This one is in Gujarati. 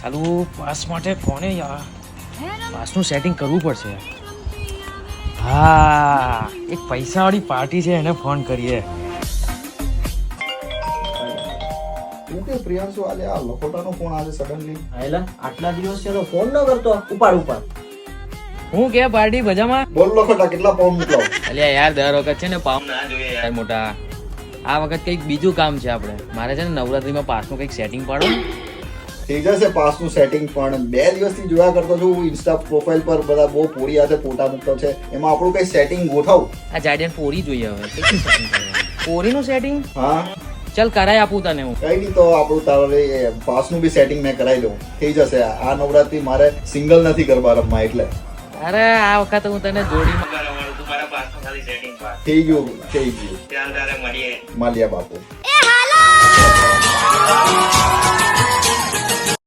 ચાલુ પાસ માટે કોને યાર પાસનું સેટિંગ કરવું પડશે. હા, એક પૈસાવાળી પાર્ટી છે, એને ફોન કરીએ. પ્રિયાંશુ આલે આ લખોટાનો ફોન આજે સડનલી આયલા આટલા દિવસ છે તો ફોન ન કરતો. ઉપાડ. હું કે પાર્ટી મજામાં? બોલ લખોટા કેટલા પાઉન્ડ મોકલાવ? અલ્યા યાર દર વખત છે ને પાઉન્ડ ના જોઈએ યાર મોટા. આ વખત કંઈક બીજું કામ છે આપણે. મારે છે ને નવરાત્રીમાં પાસનું કંઈક સેટિંગ પાડો. થઈ જશે પાસનું સેટિંગ, પણ 2 દિવસથી જોયા કરતો છું ઇન્સ્ટા પ્રોફાઇલ પર બધા બહુ પોરી હાથે ફોટા મૂકતો છે. એમાં આપણું કઈ સેટિંગ ગોઠવ. આ જાડિયન પોરી જોઈએ હવે. કેટલી સેટિંગ કરવાની? પોરીનું સેટિંગ? હા ચાલ કરાઈ આપું તને હું. કઈ નહીં તો આપણું તારે પાસનું બી સેટિંગ મેં કરાવી લઉં. થઈ જશે. આ નવરાત્રી મારે સિંગલ નથી કરવા રમવા એટલે. અરે આ વખત હું તને જોડીમાં કરાવવાનું. તું મારા પાસનું ખાલી સેટિંગ પાડ. થઈ ગયું. ચાલ તારે મળીએ. માલિયા બાપુ. એ હાલો